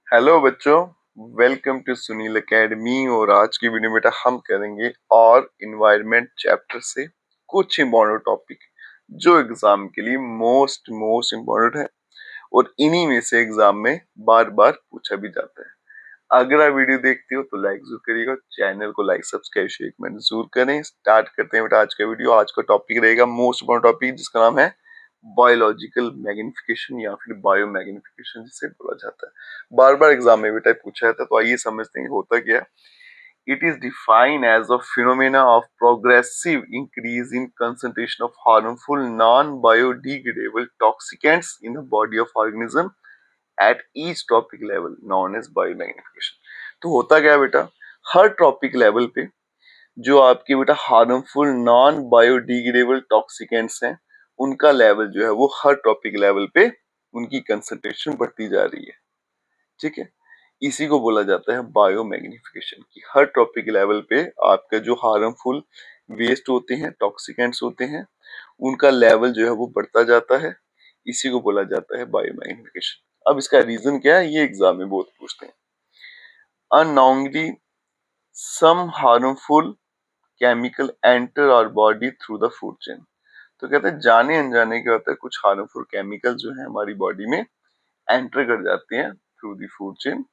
Hello बच्चों, welcome to Sunil academy. और आज की वीडियो में बेटा हम करेंगे और इन्वायरमेंट चैप्टर से कुछ इम्पोर्टेंट टॉपिक जो एग्जाम के लिए मोस्ट मोस्ट इम्पोर्टेंट है और इन्हीं में से एग्जाम में बार बार पूछा भी जाता है। अगर आप वीडियो देखते हो तो लाइक जरूर करिएगा, चैनल को लाइक सब्सक्राइब शेयर कमेंट जरूर करें। स्टार्ट करते हैं बेटा आज का वीडियो। आज का टॉपिक रहेगा मोस्ट इम्पोर्टेंट टॉपिक जिसका नाम है बायोलॉजिकल मैग्निफिकेशन या फिर बायो मैग्निफिकेशन जिसे बोला जाता है। बार बार एग्जाम में बेटा पूछा जाता है, तो आइए समझते हैं होता क्या है। It is defined as a phenomena of progressive increase in concentration of harmful non-biodegradable toxicants in the body of organism at each tropic level known as biomagnification। तो होता क्या है बेटा, हर ट्रॉपिक लेवल पे जो आपके बेटा हार्मफुल नॉन बायोडिग्रेडेबल टॉक्सिकेंट्स हैं उनका लेवल जो है वो हर टॉपिक लेवल पे उनकी कंसंट्रेशन बढ़ती जा रही है। ठीक है, इसी को बोला जाता है बायो मैग्निफिकेशन की हर टॉपिक लेवल पे आपका जो हार्मफुल वेस्ट होते हैं, टॉक्सिकेंट्स होते हैं, उनका लेवल जो है वो बढ़ता जाता है। इसी को बोला जाता है बायो मैग्निफिकेशन। अब इसका रीजन क्या है, ये एग्जाम में बहुत पूछते हैं। unknowingly some harmful chemical enter our body through the food chain। तो कहते हैं जाने अनजाने क्या होता है, कुछ हार्मफुल केमिकल जो है हमारी बॉडी में एंटर कर जाते हैं through the food chain.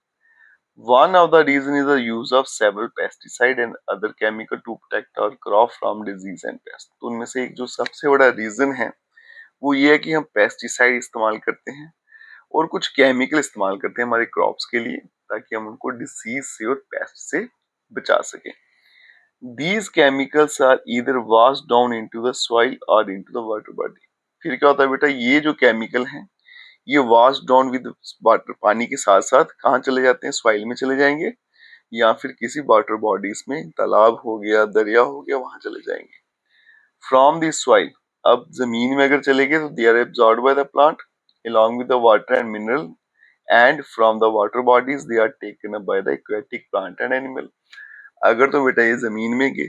One of the reason is the use of several pesticide and other chemical to protect our crop from disease and pest। तो उनमें से एक जो सबसे बड़ा रीजन है वो ये है कि हम पेस्टिसाइड इस्तेमाल करते हैं और कुछ केमिकल इस्तेमाल करते हैं हमारे क्रॉप्स के लिए ताकि हम उनको डिसीज से और पेस्ट से बचा सकें। These chemicals are either washed down into the soil or into the water body। फिर क्या होता है बेटा, ये जो केमिकल हैं ये वॉश डाउन विद वाटर, पानी के साथ साथ कहाँ चले जाते हैं, सॉइल में चले जाएंगे या फिर किसी वाटर बॉडीज में, तालाब हो गया, दरिया हो गया, वहां चले जाएंगे। फ्रॉम द सॉइल, अब जमीन में अगर चले गए तो they are absorbed by the plant along with the water and mineral, and from the water bodies they are taken up by the aquatic plant and animal। अगर तो बेटा ये जमीन में गए,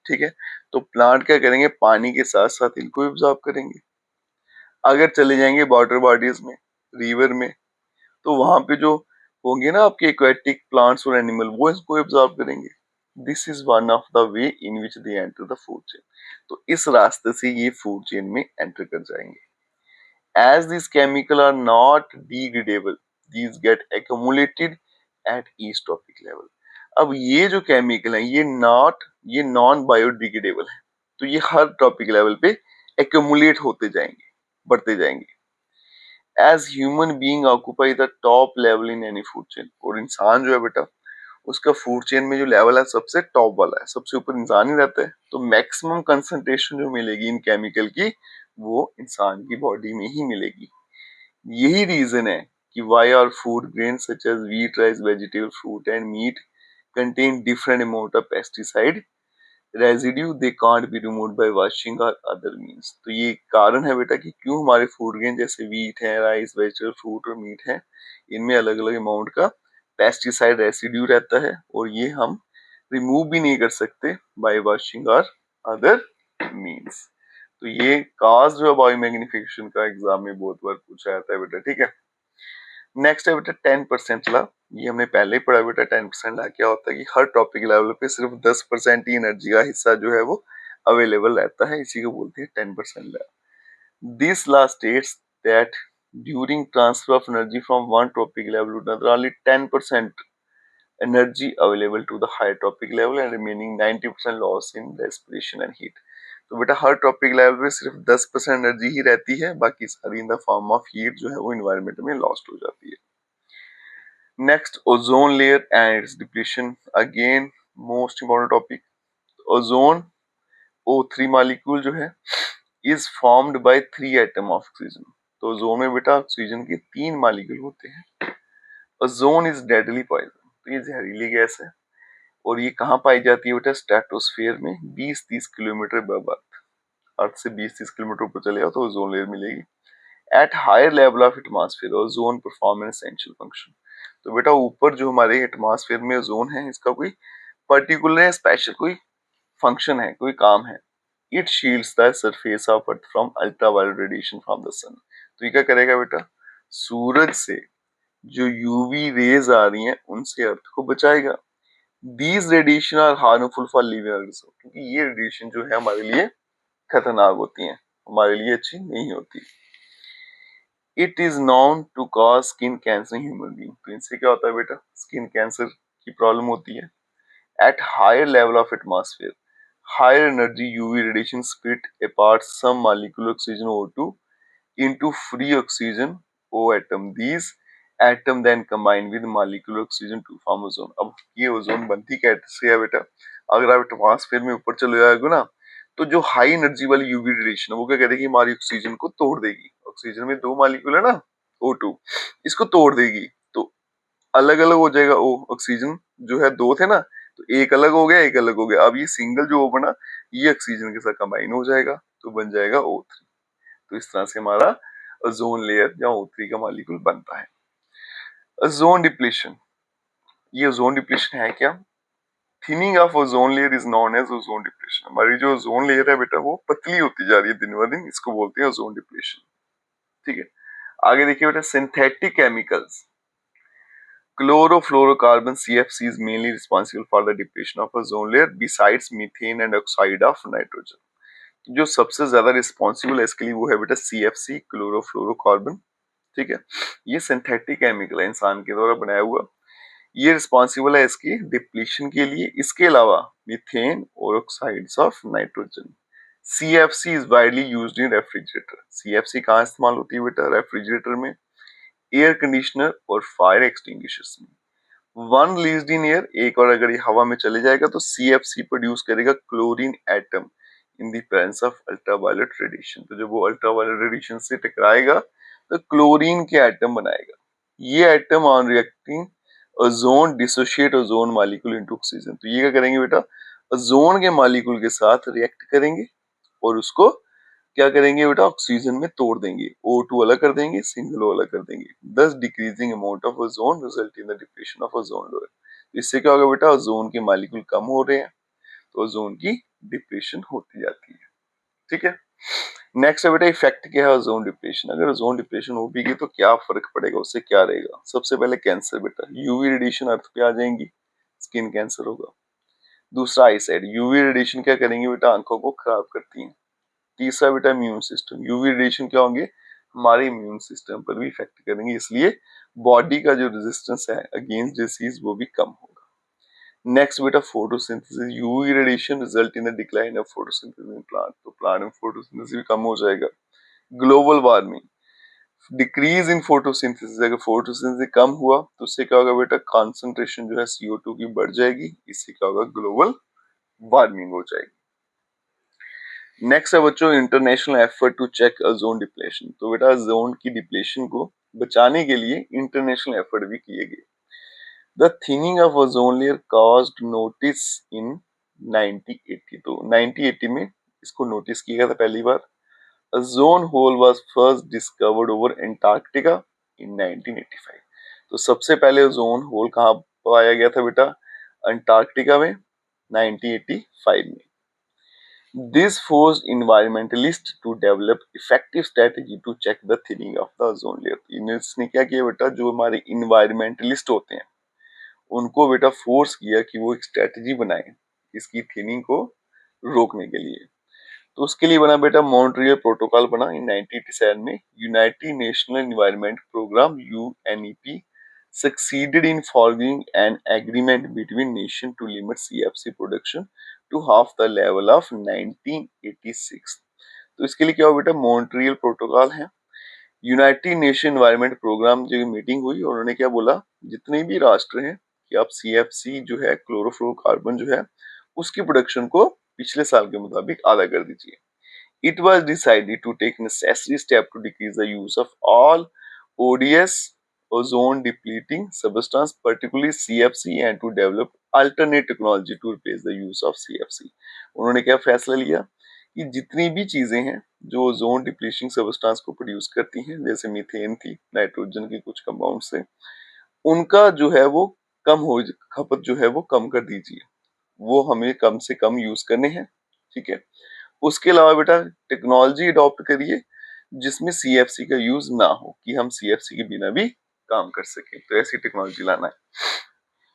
ठीक है, तो प्लांट क्या करेंगे, पानी के साथ साथ इनको एब्सॉर्ब करेंगे। अगर चले जाएंगे वाटर बॉडीज में, रिवर में, तो वहां पे जो होंगे ना आपके एक्वेटिक प्लांट्स और एनिमल, वो इसको एब्जॉर्ब करेंगे। This is one of the way in which they enter the food chain. तो इस रास्ते से ये फूड चेन में एंटर कर जाएंगे। As this chemical are not degradable, these get accumulated at each trophic level. अब ये जो केमिकल है ये नॉन बायोडिग्रेडेबल है, तो ये हर टॉपिक लेवल पे एक्यूमुलेट होते जाएंगे, बढ़ते जाएंगे। As human being occupy the top level in any food chain. और इंसान जो है बेटा, उसका फूड चेन में जो लेवल है सबसे टॉप वाला है, सबसे ऊपर इंसान ही रहता है। तो मैक्सिमम कंसंट्रेशन जो मिलेगी इन केमिकल की वो इंसान की बॉडी में ही मिलेगी। यही रीजन है कि why are food grain such as wheat, rice, vegetable, fruit and meat contain different amount of pesticide residue, they can't be removed by washing और अदर मींस। तो ये कारण है बेटा कि क्यों हमारे फूड ग्रेन जैसे व्हीट है, राइस, वेजिटेबल, फ्रूट और मीट है, इनमें अलग अलग अमाउंट का पेस्टिसाइड रेसिड्यू रहता है और ये हम रिमूव भी नहीं कर सकते बाय वॉशिंग और अदर मींस। तो ये काज जो है बायोमैग्निफिकेशन का एग्जाम में बहुत बार पूछा जाता है बेटा। ठीक है, नेक्स्ट है बेटा 10% ला। ये हमने पहले ही पढ़ा बेटा। 10% ला क्या होता है कि हर टॉपिक लेवल पे सिर्फ 10% ही एनर्जी का हिस्सा जो है वो अवेलेबल रहता है, इसी को बोलते हैं 10% law. This law states that during transfer of energy from one trophic level to another only 10% energy available to the higher trophic level and remaining 90% loss in respiration and heat. तो बेटा हर trophic level पे सिर्फ 10% energy ही रहती है, बाकी सारी in the form of heat जो है वो एनवायरनमेंट में लॉस्ट हो जाती है। Next, ozone layer and its depletion, again most important topic। Ozone O3 molecule जो है is formed by 3 atom of oxygen। तो ओजोन में बेटा ऑक्सीजन के 3 मॉलिक्यूल होते हैं। ओजोन इज डेडली पॉइजन, तो ये जहरीली गैस है और ये कहाँ पाई जाती है बेटा, स्ट्रेटोस्फेयर में 20-30 किलोमीटर अबव अर्थ। अर्थ से 20-30 किलोमीटर ऊपर चले जाओ तो ओजोन लेयर मिलेगी। At higher level of atmosphere ozone perform an essential function. तो बेटा ऊपर जो हमारे एटमॉस्फेयर में ओजोन है, इसका कोई पर्टिकुलर या स्पेशल कोई फंक्शन है, कोई काम है। It shields the surface of earth from ultraviolet radiation from the sun. तो ये क्या करेगा बेटा, सूरज से जो यूवी रेज आ रही हैं उनसे अर्थ को बचाएगा। These radiation are harmful for living organism, क्योंकि ये रेडिएशन जो है हमारे लिए खतरनाक होती हैं, हमारे लिए अच्छी नहीं होती। It is known to cause skin cancer in human being. तो इनसे क्या होता है बेटा, स्किन कैंसर की प्रॉब्लम होती है। At higher level of atmosphere, higher energy UV radiation split apart some molecular oxygen O2 into free oxygen O atom. These atom then combine with molecular oxygen to form ozone. अब ये ozone बनती कैसे है बेटा, अगर आप atmosphere में ऊपर चले जाओगे ना, तो जो हाई एनर्जी वाली यूवी रेडिएशन है वो क्या करेगी, हमारी ऑक्सीजन को तोड़ देगी। ऑक्सीजन में दो मॉलिक्यूल है ना, O2, इसको तोड़ देगी, तो अलग अलग हो जाएगा। ओ ऑक्सीजन जो है दो थे ना, तो एक अलग हो गया, एक अलग हो गया। अब ये सिंगल जो ओ बना, ये ऑक्सीजन के साथ कंबाइन हो जाएगा, तो बन जाएगा O3। तो इस तरह से हमारा ओजोन लेयर या O3 का मॉलिक्यूल बनता है। ओजोन डिप्लीशन, ये ओजोन डिप्लीशन है क्या? Thinning of ozone layer is known as ozone depletion. हमारी जो ओजोन लेयर है बेटा वो पतली होती जा रही है दिन ब दिन, इसको बोलते हैं ओजोन डिप्लीशन। ठीक है, आगे देखिए बेटा, synthetic chemicals. Chlorofluorocarbon CFC is mainly responsible for the depletion of ozone layer besides methane and oxide of nitrogen. जो सबसे ज्यादा रिस्पॉन्सिबल है इसके लिए वो है बेटा CFC, क्लोरोफ्लोरोकार्बन। ठीक है, ये सिंथेटिक केमिकल है, इंसान के द्वारा बनाया हुआ, ये रिस्पॉन्सिबल है इसकी डिप्लीशन के लिए। इसके अलावा मीथेन और oxides of nitrogen. CFC is widely used in refrigerator. CFC कहाँ इस्तेमाल होती है बेटा, रेफ्रिजरेटर में, एयर कंडीशनर और फायर एक्सटिंग्विशर्स में। वन रिलीज्ड इन एयर, एक और अगर ये हवा में चले जाएगा तो CFC प्रोड्यूस करेगा chlorine atom in the presence of ultraviolet radiation. तो जब वो अल्ट्रावायलेट रेडिएशन से टकराएगा तो क्लोरीन के एटम बनाएगा। ये atom on reacting ozone dissociate ozone molecule into oxygen. तो ये क्या करेंगे बेटा, ओजोन के मॉलिक्यूल के साथ रिएक्ट करेंगे और उसको क्या करेंगे बेटा, ऑक्सीजन में तोड़ देंगे, O2 अलग कर देंगे, सिंगल O अलग कर देंगे, thus decreasing amount of ozone result in the depletion of ozone layer। इससे क्या होगा बेटा, ओजोन के मॉलिक्यूल कम हो रहे हैं, तो ओजोन की डिप्लीशन होती जाती है। ठीक है, नेक्स्ट है बेटा, इफेक्ट क्या है ओजोन डिप्लीशन। अगर ओजोन डिप्लीशन हो भी गई तो क्या फर्क पड़ेगा, उससे क्या रहेगा? सबसे पहले कैंसर बेटा, यूवी रेडिएशन अर्थ पे आ जाएंगी, स्किन कैंसर होगा। दूसरा आई साइड, यूवी रेडिएशन क्या करेंगे बेटा, आंखों को खराब करती है। तीसरा बेटा इम्यून सिस्टम, यूवी रेडिएशन क्या होंगे, हमारे इम्यून सिस्टम पर भी इफेक्ट करेंगे, इसलिए बॉडी का जो रेजिस्टेंस है अगेंस्ट डिसीज वो भी कम होगा। नेक्स्ट बेटा photosynthesis, UV radiation result in the decline of photosynthesis in plant. तो प्लांट में फोटोसिंथेसिस भी कम हो जाएगा। Global warming, decrease in photosynthesis, अगर फोटोसिंथेसिस कम हुआ तो उससे क्या होगा बेटा, कंसंट्रेशन जो है CO2 की बढ़ जाएगी, इससे क्या होगा, ग्लोबल वार्मिंग हो जाएगी। नेक्स्ट है बच्चों, international effort to check ozone depletion. तो बेटा ओजोन की डिप्लेशन को बचाने के लिए इंटरनेशनल एफर्ट भी किए गए। The thinning of ozone layer caused notice in 1980। तो 1980 में इसको नोटिस किया गया था पहली बार। Ozone hole was first discovered over Antarctica in 1985। तो सबसे पहले ओजोन होल कहाँ पाया गया था बेटा, अंटार्कटिका में 1985 में। This forced environmentalists to develop effective strategy to check the thinning of the ozone layer। इसने क्या किया बेटा, जो हमारे इन्वायरमेंटलिस्ट होते हैं उनको बेटा फोर्स किया कि वो एक स्ट्रेटजी बनाए इसकी थिनिंग को रोकने के लिए। तो उसके लिए बना बेटा मॉन्ट्रियल प्रोटोकॉल बना इन 1987 में। United national environment programme UNEP succeeded in forming an agreement between nations to limit CFC production to half the level of 1986। तो इसके लिए क्या हुआ बेटा, मॉन्ट्रियल प्रोटोकॉल है, यूनाइटेड नेशन एनवायरनमेंट प्रोग्राम जो मीटिंग हुई और उन्होंने क्या बोला, जितने भी राष्ट्र हैं कि आप CFC जो है क्लोरोफ्लोरोकार्बन जो है उसकी प्रोडक्शन को पिछले साल के मुताबिक आधा कर दीजिए। It was decided to take necessary step to decrease the use of all ODS ozone depleting substance, particularly CFC, and to develop alternate technology to replace the use of CFC। उन्होंने क्या फैसला लिया कि जितनी भी चीजें हैं जो ओजोन डिप्लीटिंग सबस्टेंस को प्रोड्यूस करती हैं, जैसे मीथेन थी, नाइट्रोजन की कुछ कंपाउंड से, उनका जो है वो कम हो, खपत जो है वो कम कर दीजिए, वो हमें कम से कम यूज करने हैं। ठीक है, उसके अलावा बेटा टेक्नोलॉजी अडॉप्ट करिए जिसमें CFC का यूज ना हो, कि हम CFC के बिना भी काम कर सके, तो ऐसी टेक्नोलॉजी लाना है।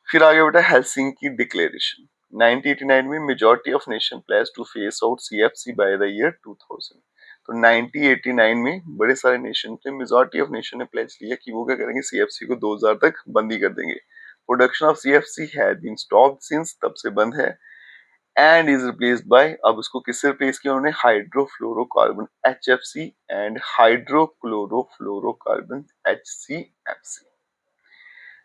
फिर आगे बेटा हेल्सिंकी डिक्लेरेशन 1989 में majority of nation pledge to phase out CFC by the year 2000। तो 1989 में बड़े सारे नेशन थे, मेजॉरिटी ऑफ नेशन ने प्लेज लिया कि वो क्या करेंगे, सीएफसी को 2000 तक बंद ही कर देंगे। Production of CFC had been stopped since, तब से बंद है। एंड इज रिप्लेस्ड बाय, अब उसको किससे रिप्लेस किया उन्होंने, hydrofluorocarbon HFC and hydrochlorofluorocarbon HCFC।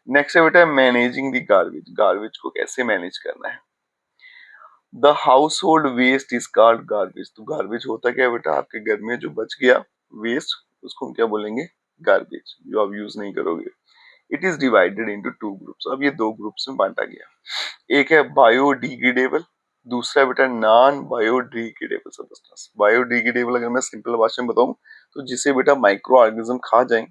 Next है बेटा मैनेजिंग द गार्बेज, गार्बेज को कैसे मैनेज करना है। The household waste is called garbage, तो गार्बेज होता क्या है बेटा, आपके घर में जो बच गया वेस्ट उसको हम क्या बोलेंगे, गार्बेज, जो आप यूज नहीं करोगे। It is divided into two groups, अब ये दो ग्रुप्स में बांटा गया। एक है बायोडिग्रेडेबल, दूसरा बेटा नॉन बायोडिग्रेडेबल सब्सटेंस। बायोडिग्रेडेबल अगर मैं सिंपल भाषा में बताऊं तो जिसे बेटा माइक्रो ऑर्गेनिज्म खा जाए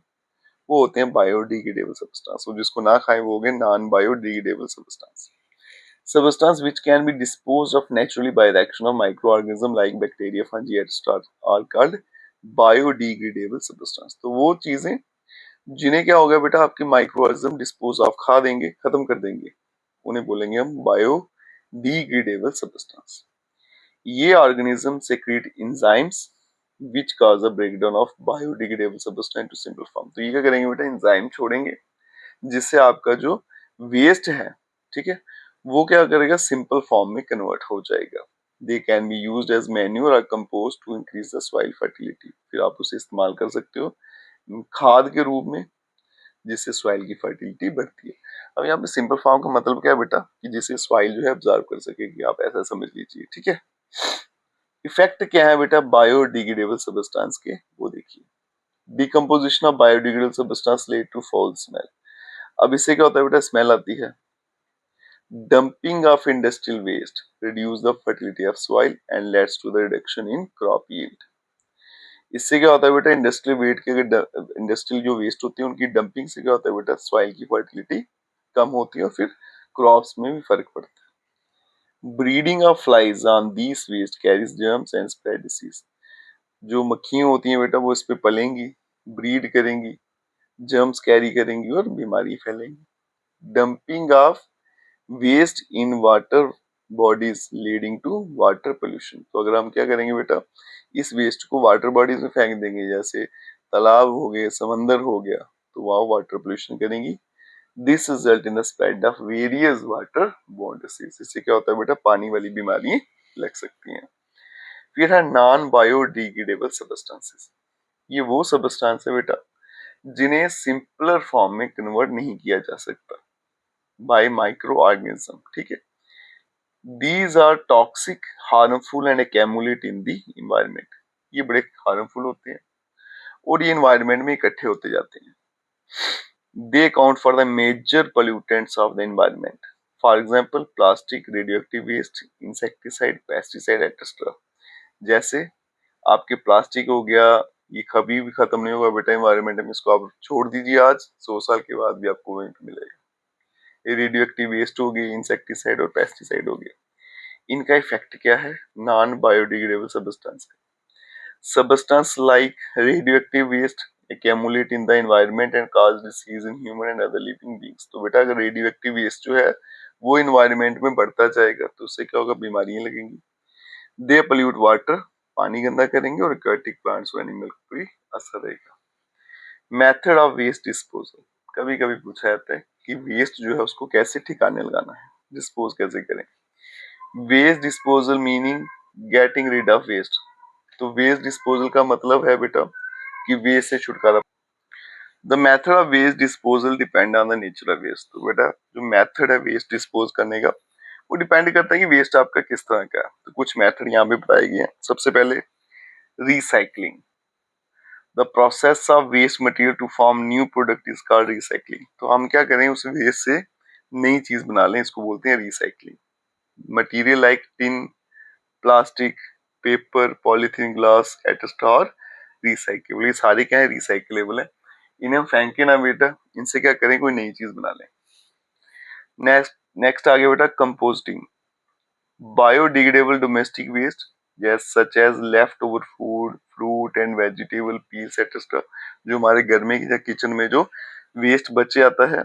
वो होते हैं बायोडिग्रेडेबल सब्सटेंस, और जिसको ना खाए वो हो गए non biodegradable substance. Substance which can be disposed of naturally by the action of microorganisms like bacteria, fungi, etc. are called biodegradable substance। तो वो चीजें जिन्हें क्या होगा बेटा, आपके माइक्रो ऑर्गेनिज्म डिस्पोज ऑफ, खा देंगे, खत्म कर देंगे, उन्हें बोलेंगे हम बायोडिग्रेडेबल सब्सटेंस। ये organism secrete enzymes which cause a breakdown of biodegradable substance to simple form। तो ये क्या करेंगे बेटा, एंजाइम छोड़ेंगे जिससे आपका जो वेस्ट है, ठीक है, वो क्या करेगा, सिंपल फॉर्म में कन्वर्ट हो जाएगा। They can be used as manure और compost to increase the soil fertility, फिर आप उसे इस्तेमाल कर सकते हो खाद के रूप में, जिससे सॉइल की फर्टिलिटी बढ़ती है। अब यहाँ पे सिंपल फॉर्म का मतलब क्या है बेटा, कि जिसे सॉइल जो है ऑब्जर्व कर सकेगी, आप ऐसा समझ लीजिए, ठीक है। इफेक्ट क्या है बेटा बायोडिग्रेडेबल सब्सटेंस के, वो देखिए। Decomposition of biodegradable substance lead to foul smell, अब इससे क्या होता है बेटा, स्मेल आती है। Dumping of industrial waste reduce the fertility of soil and leads to the reduction in crop yield। इससे क्या होता है बेटा, इंडस्ट्रियल वेट के, इंडस्ट्रियल जो वेस्ट होती है उनकी डंपिंग से क्या होता है बेटा, सॉइल की फर्टिलिटी कम होती है और फिर क्रॉप्स में भी फर्क पड़ता है। Breeding of flies on these waste carries germs and spread disease, जो मक्खियां होती हैं बेटा वो इस पे पलेंगी, ब्रीड करेंगी, जर्म्स कैरी करेंगी और बीमारी फैलेंगी। Dumping of waste in water bodies leading to water pollution, तो अगर हम क्या करेंगे बेटा, इस वेस्ट को वाटर बॉडीज में फेंक देंगे, जैसे तालाब हो गए, समंदर हो गया, तो वहां वाटर पोल्यूशन करेंगी। This result in the spread of various water borne disease, इससे क्या होता है बेटा, पानी वाली बीमारी लग सकती हैं। फिर है नॉन बायोडिग्रेडेबल सब्सटेंसेस, ये वो सब्सटेंस है बेटा जिन्हें सिंपलर फॉर्म में कन्वर्ट नहीं किया जा सकता बाय माइक्रो ऑर्गेनिज्म, ठीक है। These are toxic, harmful and accumulate in the environment। ये बड़े हार्मफुल होते हैं और ये एनवायरनमेंट में इकट्ठे होते जाते हैं। They account for the major pollutants of the environment। For example, plastic, radioactive waste, insecticide, pesticide, etc। जैसे आपके प्लास्टिक हो गया, ये कभी भी खत्म नहीं होगा बेटा एनवायरनमेंट में, इसको आप छोड़ दीजिए आज, 100 साल के बाद भी आपको वहीं पे मिलेगा। ये रेडियोएक्टिव वेस्ट हो गई, इंसेक्टिसाइड और पेस्टिसाइड हो गया, इनका इफेक्ट क्या है, non biodegradable substance. Substance like radioactive waste accumulate in the environment and cause disease in human and other living beings। तो बेटा अगर रेडियोएक्टिव वेस्ट जो है वो एनवायरनमेंट में बढ़ता जाएगा तो उससे क्या होगा, बीमारियां लगेंगी। दे पोल्यूट वाटर, पानी गंदा करेंगे और एक्वाटिक प्लांट्स और एनिमल को भी असर रहेगा। मेथड ऑफ वेस्ट डिस्पोजल, कभी कभी पूछा जाता है कि वेस्ट जो है उसको कैसे ठिकाने लगाना है, डिस्पोज कैसे करें। Waste disposal meaning getting rid of waste, तो वेस्ट डिस्पोजल का मतलब है बेटा कि वेस्ट से छुटकारा। The method of waste disposal depend on the nature of waste, तो बेटा जो मेथड है वेस्ट डिस्पोज करने का वो डिपेंड करता है कि वेस्ट आपका किस तरह का है। तो कुछ मेथड यहाँ पे बताए गए हैं। सबसे पहले recycling, the process of waste material to form new product is called recycling. तो हम क्या करें, उस वेस्ट से नई चीज बना लें, इसको बोलते हैं recycling. Material like tin, plastic, paper, polythene, glass etcetera और रिसाइकेबल, ये सारे क्या है, रिसाइकेबल है। इन्हें हम फेंके ना बेटा, इनसे क्या करें, कोई नई चीज बना लें। नेक्स्ट नेक्स्ट आगे बेटा composting, biodegradable domestic waste such as left over food, fruit and vegetable peels etcetera, जो हमारे घर में या किचन में जो वेस्ट बच जाता है,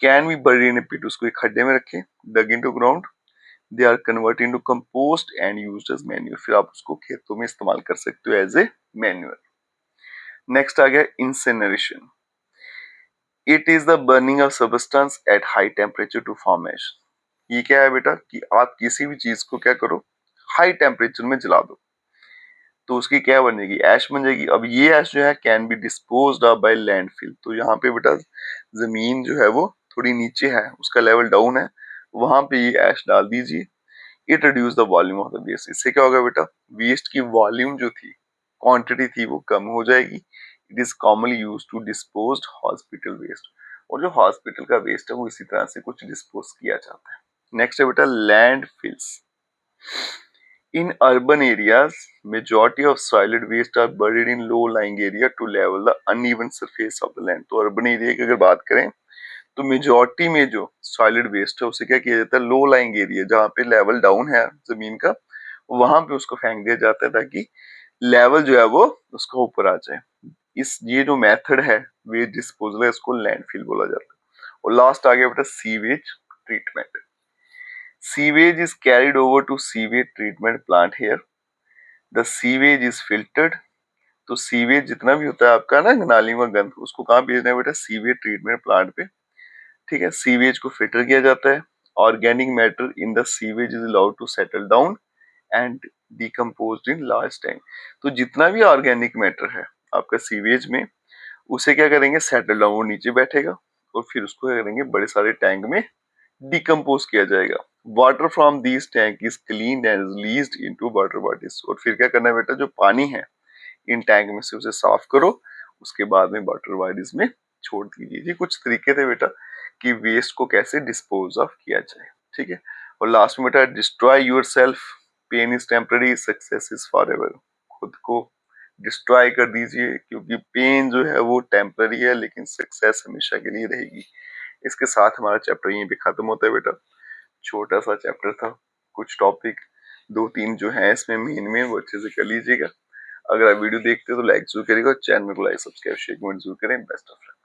can be buried in a pit, उसको एक खड्डे में रखें, dug into ground, they are converted into compost and used as manure, फिर आप उसको खेतों में इस्तेमाल कर सकते हो एज ए मैन्योर। नेक्स्ट आ गया incineration, it is the burning of substance at high temperature to form ash. ये क्या है बेटा कि आप किसी भी चीज को क्या करो, हाई टेम्परेचर में जला दो तो उसकी क्या बनेगी, ऐश बन जाएगी। अब ये ऐश जो है can be disposed of by landfill, तो यहाँ पे बेटा जमीन जो है वो थोड़ी नीचे है, उसका लेवल डाउन है, वहां पे ये ऐश डाल दीजिए। It reduce the volume of the waste, इससे क्या होगा बेटा, वेस्ट की वॉल्यूम जो थी, क्वांटिटी थी, वो कम हो जाएगी। It is commonly used to dispose hospital waste, और जो हॉस्पिटल का वेस्ट है वो इसी तरह से कुछ डिस्पोज किया जाता है। नेक्स्ट है बेटा landfills. In urban areas, majority of solid waste are buried in low-lying area to level the uneven surface of the land. तो urban area की अगर बात करें तो मेजॉरिटी में जो सॉलिड वेस्ट है उसे क्या किया जाता है, लो लाइंग एरिया जहाँ पे लेवल डाउन है जमीन का, वहां पे उसको फेंक दिया जाता है ताकि लेवल जो है वो उसका ऊपर आ जाए। इस ये जो मेथड है वेस्ट डिस्पोजल है, इसको लैंडफिल बोला जाता है। और लास्ट आ गया बेटा sewage treatment. Sewage is carried over to sewage treatment plant here. The sewage is filtered. तो सीवेज जितना भी होता है आपका ना नाली में गंद, उसको कहाँ भेजना है बेटा, सीवेज ट्रीटमेंट प्लांट पे। ठीक है, सीवेज को फिल्टर किया जाता है, organic matter in the sewage is allowed to settle down and decomposed in large tank. तो जितना भी ऑर्गेनिक मैटर है आपका सीवेज में, उसे क्या करेंगे, सेटल डाउन, वो नीचे बैठेगा और फिर उसको क्या करेंगे, बड़े सारे टैंक में डिकम्पोज किया जाएगा। Water from these tank is clean and released into water bodies, और फिर क्या करना है बेटा, जो पानी है इन टैंक में से उसे साफ करो, उसके बाद में वाटर बॉडीज में छोड़ दीजिए। ये कुछ तरीके थे बेटा कि वेस्ट को कैसे डिस्पोज ऑफ किया जाए। ठीक है, और लास्ट में बेटा destroy yourself, pain is temporary, success is forever. खुद को डिस्ट्रॉय कर दीजिए क्योंकि पेन जो है वो टेम्पररी है, लेकिन सक्सेस हमेशा के लिए रहेगी। इसके साथ हमारा चैप्टर यहीं पे खत्म होता है बेटा। छोटा सा चैप्टर था, कुछ टॉपिक दो तीन जो है इसमें मेन में वो अच्छे से कर लीजिएगा। अगर आप वीडियो देखते हो तो लाइक जरूर करिएगा, चैनल को लाइक सब्सक्राइब शेयर कमेंट जरूर करें। Best of luck.